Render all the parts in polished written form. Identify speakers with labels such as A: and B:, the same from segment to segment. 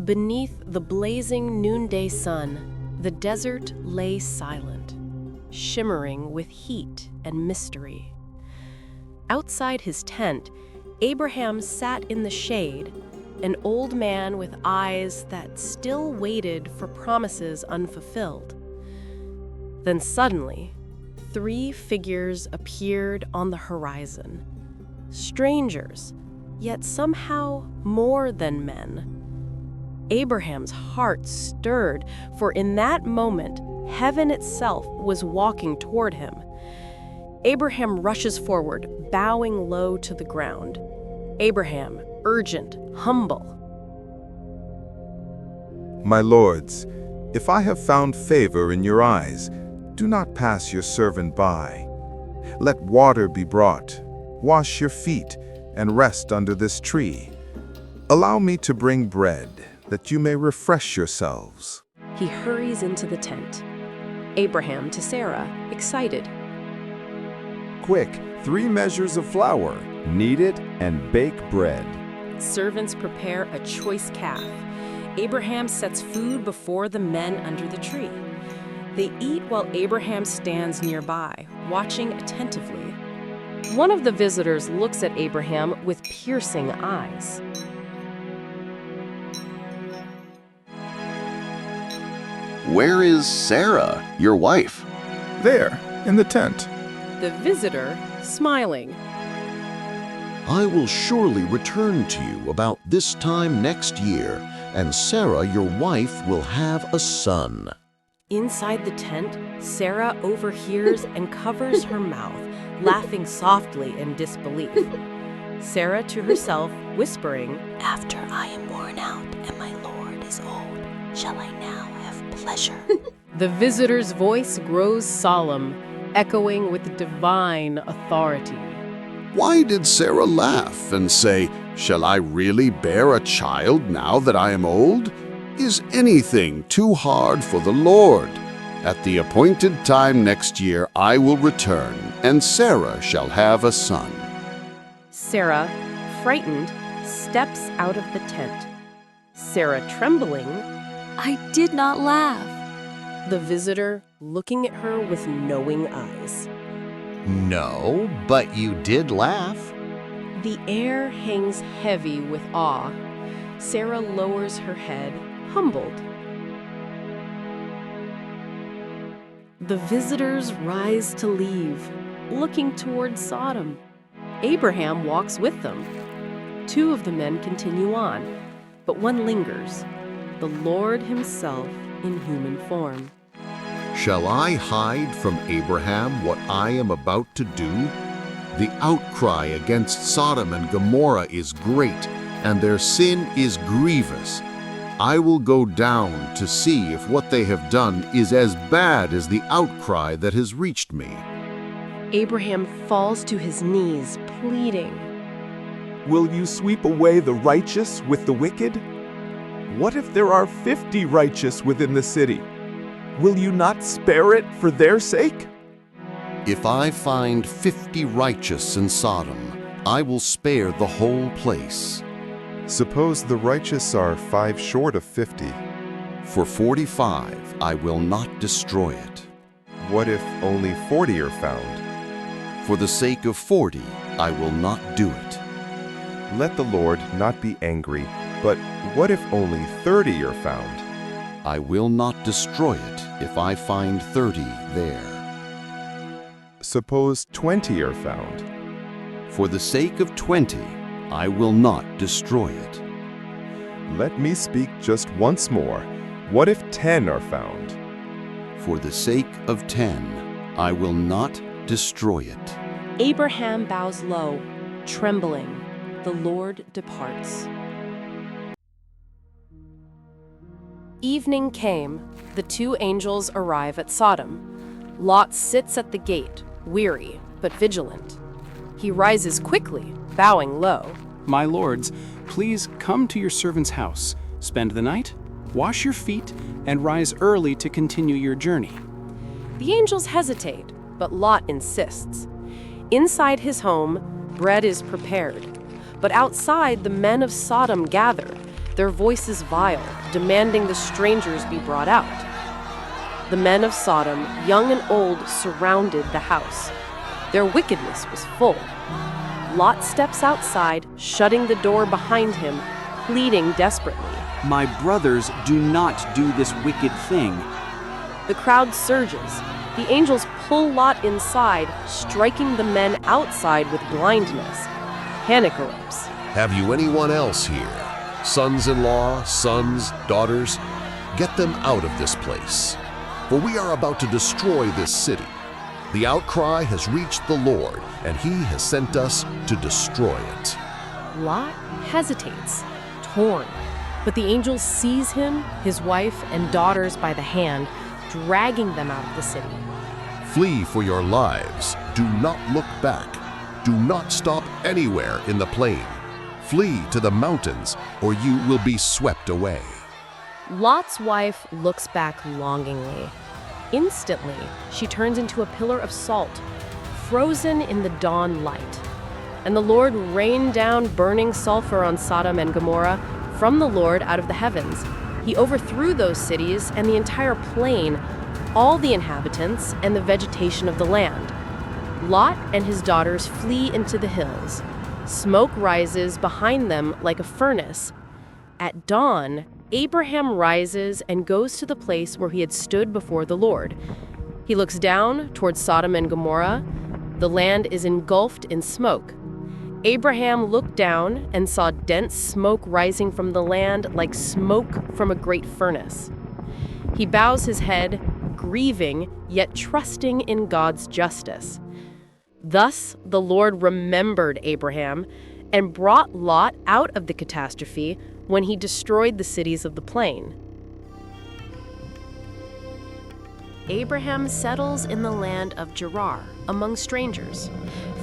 A: Beneath the blazing noonday sun, the desert lay silent, shimmering with heat and mystery. Outside his tent, Abraham sat in the shade, an old man with eyes that still waited for promises unfulfilled. Then suddenly, 3 figures appeared on the horizon. Strangers, yet somehow more than men. Abraham's heart stirred, for in that moment, heaven itself was walking toward him. Abraham rushes forward, bowing low to the ground. Abraham, urgent, humble.
B: My lords, if I have found favor in your eyes, do not pass your servant by. Let water be brought, wash your feet, and rest under this tree. Allow me to bring bread, that you may refresh yourselves.
A: He hurries into the tent. Abraham to Sarah, excited.
C: Quick, 3 measures of flour, knead it, and bake bread.
A: Servants prepare a choice calf. Abraham sets food before the men under the tree. They eat while Abraham stands nearby, watching attentively. One of the visitors looks at Abraham with piercing eyes.
D: Where is Sarah, your wife?
B: There, in the tent.
A: The visitor, smiling.
D: I will surely return to you about this time next year, and Sarah, your wife, will have a son.
A: Inside the tent, Sarah overhears and covers her mouth, laughing softly in disbelief. Sarah to herself, whispering,
E: After I am worn out and my Lord is old, shall I now have pleasure?
A: The visitor's voice grows solemn, echoing with divine authority.
D: Why did Sarah laugh and say, "Shall I really bear a child now that I am old? Is anything too hard for the Lord? At the appointed time next year I will return, and Sarah shall have a son."
A: Sarah, frightened, steps out of the tent. Sarah, trembling,
E: I did not laugh.
A: the visitor looking at her with knowing eyes.
F: No, but you did laugh.
A: The air hangs heavy with awe. Sarah lowers her head, humbled. The visitors rise to leave, looking toward Sodom. Abraham walks with them. 2 of the men continue on, but one lingers, the Lord himself in human form.
D: Shall I hide from Abraham what I am about to do? The outcry against Sodom and Gomorrah is great, and their sin is grievous. I will go down to see if what they have done is as bad as the outcry that has reached me.
A: Abraham falls to his knees, pleading.
C: Will you sweep away the righteous with the wicked? What if there are 50 righteous within the city? Will you not spare it for their sake?
D: If I find 50 righteous in Sodom, I will spare the whole place.
B: Suppose the righteous are 5 short of 50.
D: For 45, I will not destroy it.
B: What if only 40 are found?
D: For the sake of 40, I will not do it.
B: Let the Lord not be angry, but what if only 30 are found?
D: I will not destroy it if I find 30 there.
B: Suppose 20 are found.
D: For the sake of 20, I will not destroy it.
B: Let me speak just once more. What if 10 are found?
D: For the sake of 10, I will not destroy it.
A: Abraham bows low, trembling. The Lord departs. Evening came. The 2 angels arrive at Sodom. Lot sits at the gate, weary but vigilant. He rises quickly, bowing low.
G: My lords, please come to your servant's house, spend the night, wash your feet, and rise early to continue your journey.
A: The angels hesitate, but Lot insists. Inside his home, bread is prepared. But outside, the men of Sodom gather. their voices vile, demanding the strangers be brought out. The men of Sodom, young and old, surrounded the house. Their wickedness was full. Lot steps outside, shutting the door behind him, pleading desperately.
G: My brothers, do not do this wicked thing.
A: The crowd surges. The angels pull Lot inside, striking the men outside with blindness. Panic erupts.
D: Have you anyone else here? Sons-in-law, sons, daughters? Get them out of this place. For we are about to destroy this city. The outcry has reached the Lord, and he has sent us to destroy it.
A: Lot hesitates, torn, but the angels seize him, his wife, and daughters by the hand, dragging them out of the city.
D: Flee for your lives. Do not look back. Do not stop anywhere in the plain. Flee to the mountains, or you will be swept away.
A: Lot's wife looks back longingly. Instantly, she turns into a pillar of salt, frozen in the dawn light. And the Lord rained down burning sulfur on Sodom and Gomorrah from the Lord out of the heavens. He overthrew those cities and the entire plain, all the inhabitants and the vegetation of the land. Lot and his daughters flee into the hills. Smoke rises behind them like a furnace. At dawn, Abraham rises and goes to the place where he had stood before the Lord. He looks down towards Sodom and Gomorrah. The land is engulfed in smoke. Abraham looked down and saw dense smoke rising from the land like smoke from a great furnace. He bows his head, grieving, yet trusting in God's justice. Thus the Lord remembered Abraham and brought Lot out of the catastrophe when he destroyed the cities of the plain. Abraham settles in the land of Gerar, among strangers.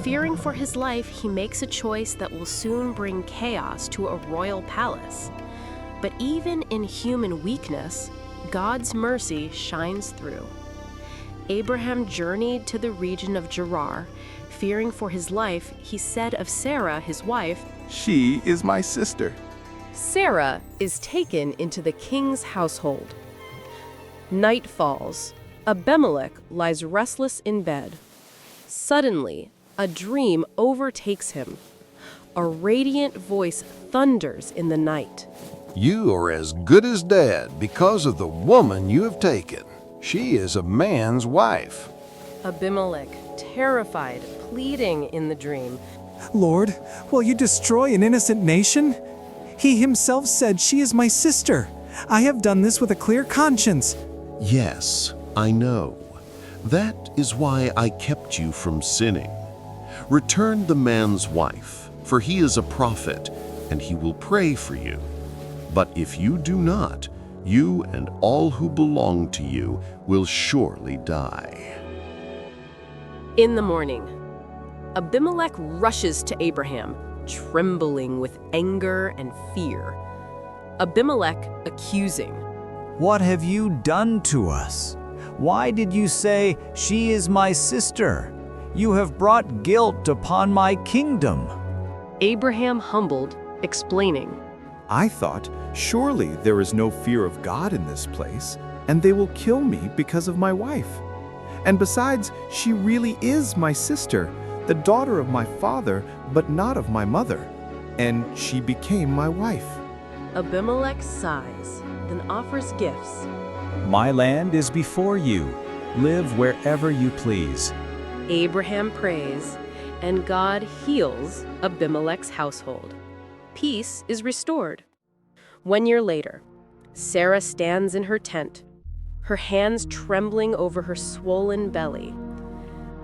A: Fearing for his life, he makes a choice that will soon bring chaos to a royal palace. But even in human weakness, God's mercy shines through. Abraham journeyed to the region of Gerar. Fearing for his life, he said of Sarah, his wife,
C: She is my sister.
A: Sarah is taken into the king's household. Night falls. Abimelech lies restless in bed. Suddenly, a dream overtakes him. A radiant voice thunders in the night.
H: You are as good as dead because of the woman you have taken. She is a man's wife.
A: Abimelech, terrified, pleading in the dream.
I: Lord, will you destroy an innocent nation? He himself said she is my sister. I have done this with a clear conscience.
D: Yes, I know. That is why I kept you from sinning. Return the man's wife, for he is a prophet, and he will pray for you. But if you do not, you and all who belong to you will surely die.
A: In the morning, Abimelech rushes to Abraham, trembling with anger and fear. Abimelech accusing.
J: What have you done to us? Why did you say, she is my sister? You have brought guilt upon my kingdom.
A: Abraham humbled, explaining.
C: I thought, surely there is no fear of God in this place, and they will kill me because of my wife. And besides, she really is my sister, the daughter of my father, but not of my mother. And she became my wife.
A: Abimelech sighs, then offers gifts.
J: My land is before you. Live wherever you please.
A: Abraham prays, and God heals Abimelech's household. Peace is restored. 1 year later, Sarah stands in her tent, her hands trembling over her swollen belly.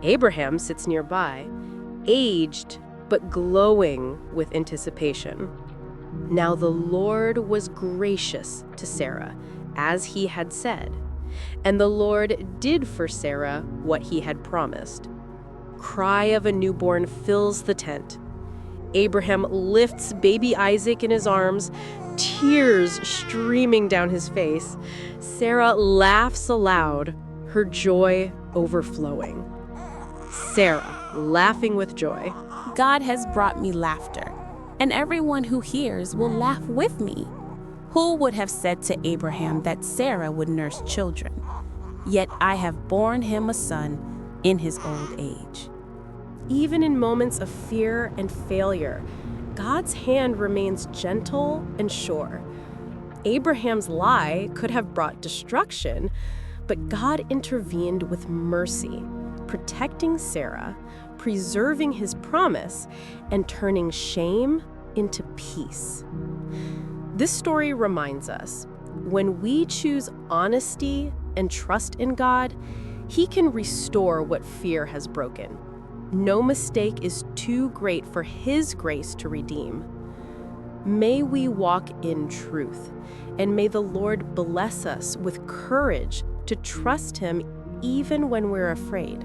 A: Abraham sits nearby, aged but glowing with anticipation. Now the Lord was gracious to Sarah, as he had said, and the Lord did for Sarah what he had promised. Cry of a newborn fills the tent. Abraham lifts baby Isaac in his arms, tears streaming down his face. Sarah laughs aloud, her joy overflowing. Sarah, laughing with joy.
K: God has brought me laughter, and everyone who hears will laugh with me. Who would have said to Abraham that Sarah would nurse children? Yet I have borne him a son in his old age.
A: Even in moments of fear and failure, God's hand remains gentle and sure. Abraham's lie could have brought destruction, but God intervened with mercy, protecting Sarah, preserving his promise, and turning shame into peace. This story reminds us, when we choose honesty and trust in God, He can restore what fear has broken. No mistake is too great for His grace to redeem. May we walk in truth, and may the Lord bless us with courage to trust Him even when we're afraid.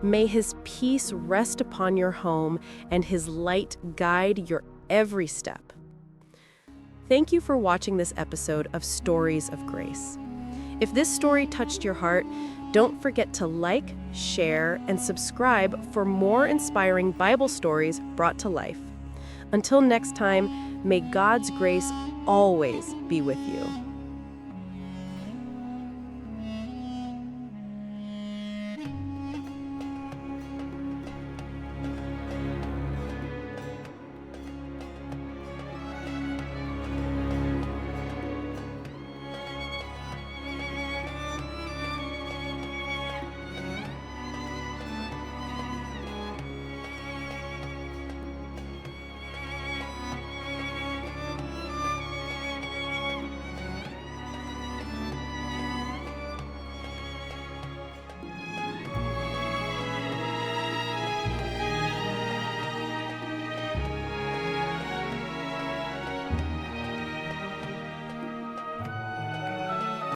A: May His peace rest upon your home and His light guide your every step. Thank you for watching this episode of Stories of Grace. If this story touched your heart, don't forget to like, share, and subscribe for more inspiring Bible stories brought to life. Until next time, may God's grace always be with you.